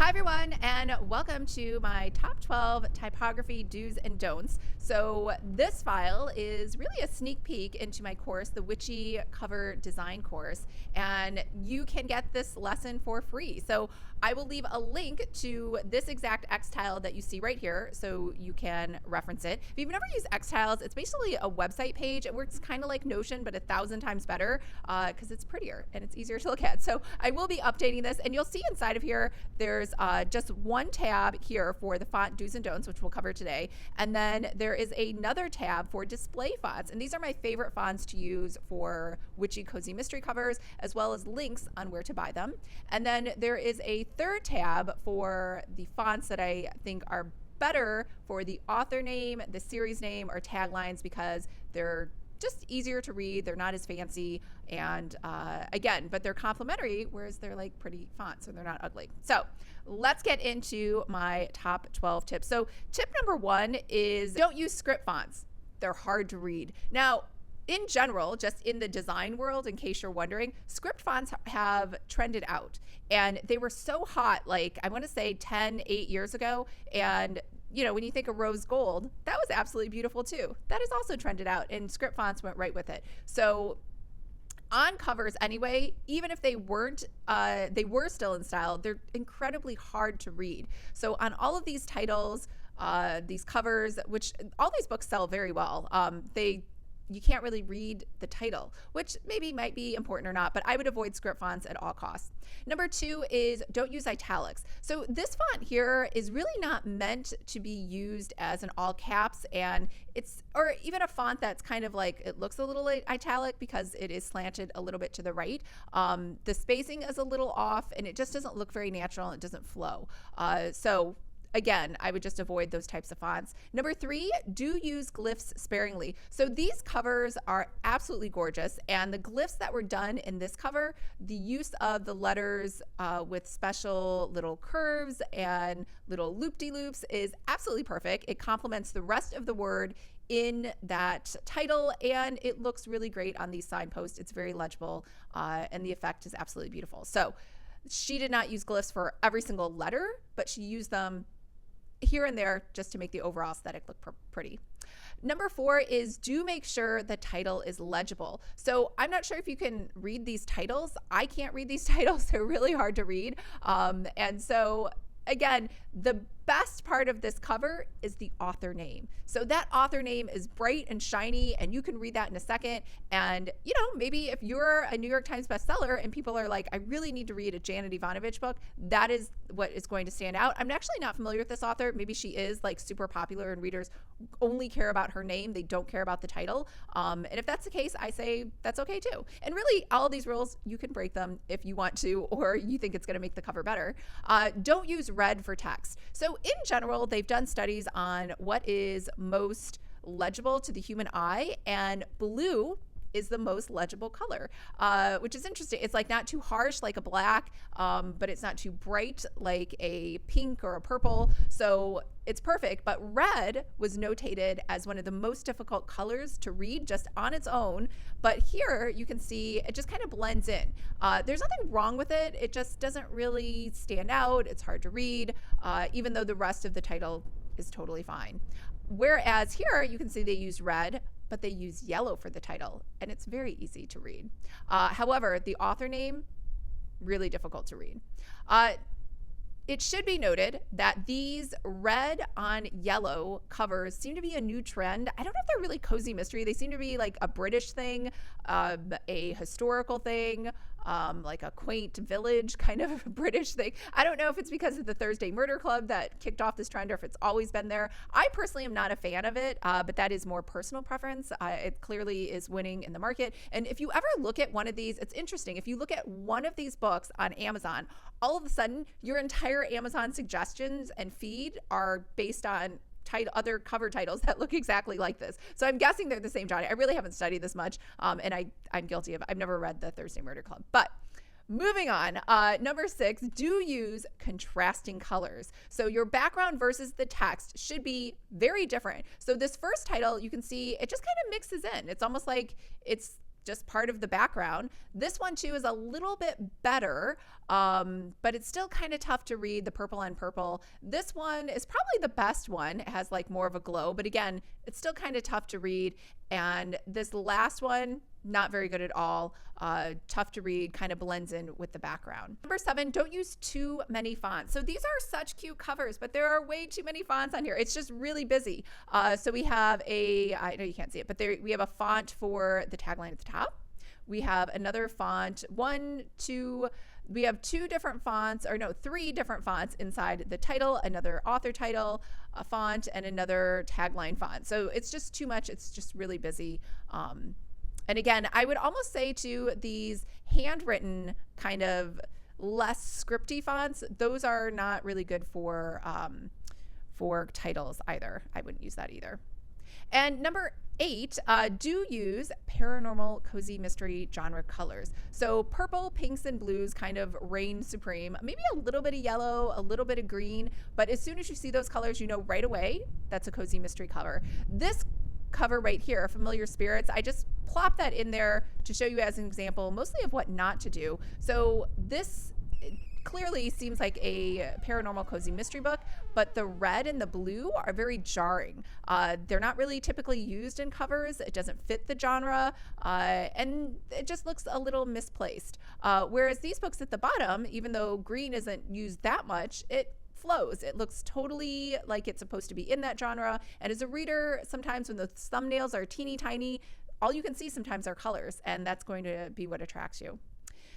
Hi everyone, and welcome to my top 12 typography do's and don'ts. So this file is really a sneak peek into my course, the Witchy cover design course, and you can get this lesson for free. So I will leave a link to this exact X-Tile that you see right here so you can reference it. If you've never used X-Tiles, it's basically a website page. It works kind of like Notion, but 1,000 times better because it's prettier and it's easier to look at. So I will be updating this, and you'll see inside of here there's just one tab here for the font do's and don'ts, which we'll cover today. And then there is another tab for display fonts. And these are my favorite fonts to use for Witchy Cozy Mystery covers, as well as links on where to buy them. And then there is a third tab for the fonts that I think are better for the author name, the series name, or taglines because they're just easier to read. They're not as fancy, and again, but they're complimentary, whereas they're like pretty fonts and they're not ugly. So let's get into my top 12 tips. So tip number 1 is don't use script fonts. They're hard to read. Now, in general, just in the design world, in case you're wondering, script fonts have trended out, and they were so hot, like I want to say 8 years ago, and you know, when you think of rose gold, that was absolutely beautiful too. That is also trended out, and script fonts went right with it. So on covers anyway, even if they weren't, they were still in style, they're incredibly hard to read. So on all of these titles, these covers, which all these books sell very well, you can't really read the title, which maybe might be important or not, but I would avoid script fonts at all costs. Number 2 is don't use italics. So this font here is really not meant to be used as an all caps, and or even a font that's kind of like, it looks a little italic because it is slanted a little bit to the right. The spacing is a little off, and it just doesn't look very natural, and it doesn't flow. So again, I would just avoid those types of fonts. Number 3, do use glyphs sparingly. So these covers are absolutely gorgeous, and the glyphs that were done in this cover, the use of the letters with special little curves and little loop-de-loops is absolutely perfect. It complements the rest of the word in that title, and it looks really great on these signposts. It's very legible, and the effect is absolutely beautiful. So she did not use glyphs for every single letter, but she used them here and there just to make the overall aesthetic look pretty. Number 4 is do make sure the title is legible. So I'm not sure if you can read these titles. I can't read these titles. They're really hard to read. And so again, the best part of this cover is the author name. So that author name is bright and shiny, and you can read that in a second. And you know, maybe if you're a New York Times bestseller and people are like, I really need to read a Janet Ivanovich book, that is what is going to stand out. I'm actually not familiar with this author. Maybe she is like super popular and readers only care about her name. They don't care about the title. And if that's the case, I say that's okay too. And really, all of these rules, you can break them if you want to, or you think it's going to make the cover better. Don't use red for text. So in general, they've done studies on what is most legible to the human eye, and blue is the most legible color, which is interesting. It's like not too harsh like a black, but it's not too bright like a pink or a purple. So it's perfect. But red was notated as one of the most difficult colors to read just on its own. But here you can see it just kind of blends in. There's nothing wrong with it. It just doesn't really stand out. It's hard to read, even though the rest of the title is totally fine. Whereas here you can see they use red, but they use yellow for the title, and it's very easy to read. However, the author name, really difficult to read. It should be noted that these red on yellow covers seem to be a new trend. I don't know if they're really cozy mystery. They seem to be like a British thing, a historical thing, like a quaint village kind of British thing. I don't know if it's because of the Thursday Murder Club that kicked off this trend or if it's always been there. I personally am not a fan of it, but that is more personal preference. It clearly is winning in the market. And if you ever look at one of these, it's interesting. If you look at one of these books on Amazon, all of a sudden your entire Amazon suggestions and feed are based on other cover titles that look exactly like this. So I'm guessing they're the same genre. I really haven't studied this much, and I'm guilty of, I've never read the Thursday Murder Club. But moving on, number 6, do use contrasting colors. So your background versus the text should be very different. So this first title, you can see it just kind of mixes in. It's almost like it's just part of the background. This one too is a little bit better, but it's still kind of tough to read, the purple on purple. This one is probably the best one. It has like more of a glow, but again, it's still kind of tough to read. And this last one, not very good at all. Tough to read, kind of blends in with the background. Number 7, don't use too many fonts. So these are such cute covers, but there are way too many fonts on here. It's just really busy. So we have I know you can't see it, but we have a font for the tagline at the top. We have another font, we have 2 different fonts, or no, 3 different fonts inside the title, another author title, a font, and another tagline font. So it's just too much. It's just really busy. And again, I would almost say to these handwritten kind of less scripty fonts, those are not really good for titles either. I wouldn't use that either. And number 8, do use paranormal cozy mystery genre colors. So purple, pinks, and blues kind of reign supreme. Maybe a little bit of yellow, a little bit of green, but as soon as you see those colors, you know right away that's a cozy mystery cover. This cover right here, Familiar Spirits, I just plop that in there to show you as an example, mostly of what not to do. So this clearly seems like a paranormal cozy mystery book, but the red and the blue are very jarring. They're not really typically used in covers. It doesn't fit the genre, and it just looks a little misplaced. Whereas these books at the bottom, even though green isn't used that much, it flows. It looks totally like it's supposed to be in that genre. And as a reader, sometimes when the thumbnails are teeny tiny, all you can see sometimes are colors, and that's going to be what attracts you.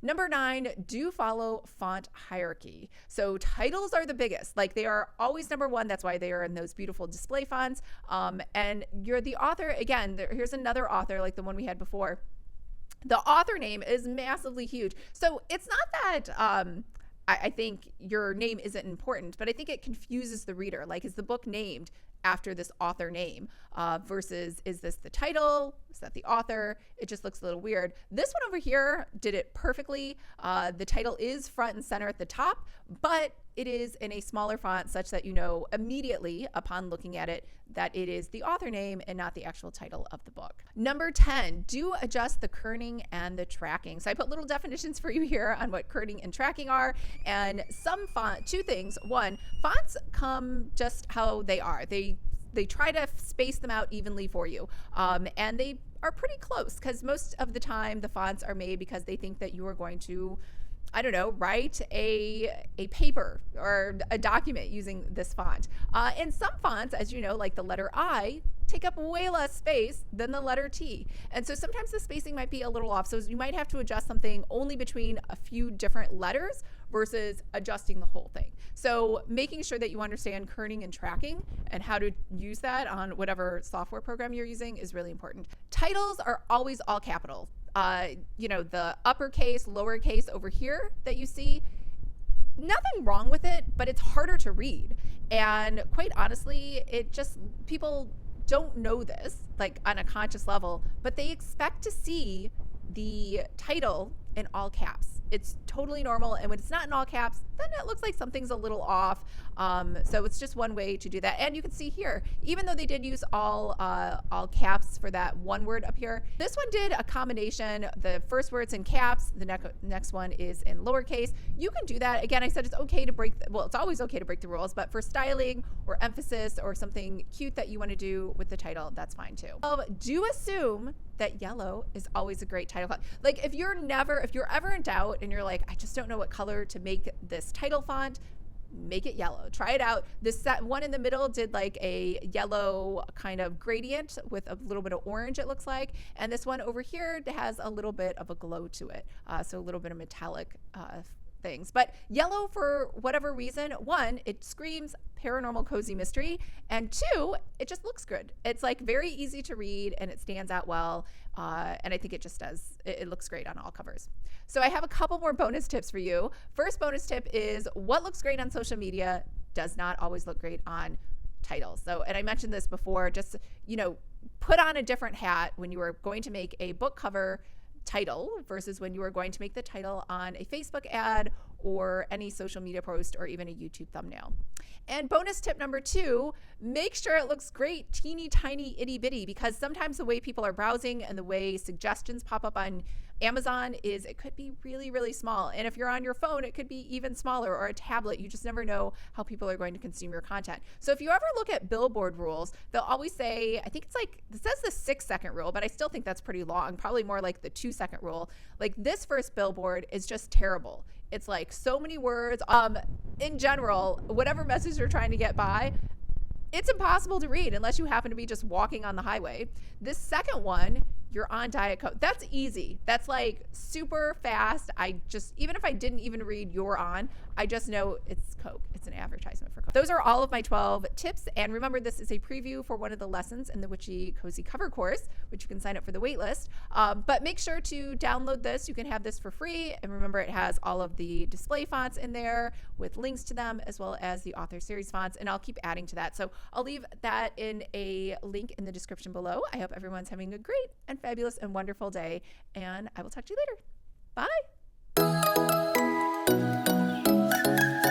Number 9, do follow font hierarchy. So titles are the biggest. Like, they are always number 1. That's why they are in those beautiful display fonts. And you're the author. Again, here's another author like the one we had before. The author name is massively huge. So it's not that I think your name isn't important, but I think it confuses the reader. Like, is the book named after this author name versus is this the title? Is that the author? It just looks a little weird. This one over here did it perfectly. The title is front and center at the top, but it is in a smaller font such that you know immediately upon looking at it that it is the author name and not the actual title of the book. Number 10, do adjust the kerning and the tracking. So I put little definitions for you here on what kerning and tracking are. And some font, 2 things. 1, fonts come just how they are. They try to space them out evenly for you. And they are pretty close because most of the time the fonts are made because they think that you are going to, I don't know, write a paper or a document using this font. And some fonts, as you know, like the letter I, take up way less space than the letter T. And so sometimes the spacing might be a little off. So you might have to adjust something only between a few different letters versus adjusting the whole thing. So making sure that you understand kerning and tracking and how to use that on whatever software program you're using is really important. Titles are always all capital. You know, the uppercase, lowercase over here that you see, nothing wrong with it, but it's harder to read. And quite honestly, people don't know this, like on a conscious level, but they expect to see the title in all caps. It's totally normal, and when it's not in all caps, then it looks like something's a little off. So it's just one way to do that. And you can see here, even though they did use all caps for that one word up here, this one did a combination. The first word's in caps, the next one is in lowercase. You can do that. Again, I said it's okay to break, it's always okay to break the rules, but for styling or emphasis or something cute that you want to do with the title, that's fine too. Do assume that yellow is always a great title font. Like, if you're ever in doubt and you're like, I just don't know what color to make this title font, make it yellow. Try it out. This one in the middle did like a yellow kind of gradient with a little bit of orange, it looks like. And this one over here has a little bit of a glow to it. So a little bit of metallic things. But yellow, for whatever reason, 1, it screams paranormal cozy mystery, and 2, it just looks good. It's like very easy to read and it stands out well. And I think it just does. It looks great on all covers. So I have a couple more bonus tips for you. First bonus tip is what looks great on social media does not always look great on titles. So, and I mentioned this before, just, put on a different hat when you are going to make a book cover title versus when you are going to make the title on a Facebook ad or any social media post or even a YouTube thumbnail. And bonus tip number 2, make sure it looks great, teeny tiny, itty bitty, because sometimes the way people are browsing and the way suggestions pop up on Amazon is it could be really, really small. And if you're on your phone, it could be even smaller, or a tablet. You just never know how people are going to consume your content. So if you ever look at billboard rules, they'll always say, I think it's like, it says the 6-second rule, but I still think that's pretty long, probably more like the 2-second rule. Like this first billboard is just terrible. It's like so many words. In general, whatever message you're trying to get by, it's impossible to read unless you happen to be just walking on the highway. This second one, you're on Diet Coke. That's easy. That's like super fast. Even if I didn't even read you're on, I just know it's Coke. It's an advertisement for Coke. Those are all of my 12 tips. And remember, this is a preview for one of the lessons in the Witchy Cozy Cover course, which you can sign up for the wait list. But make sure to download this. You can have this for free. And remember, it has all of the display fonts in there with links to them, as well as the author series fonts. And I'll keep adding to that. So I'll leave that in a link in the description below. I hope everyone's having a great and fabulous and wonderful day. And I will talk to you later. Bye.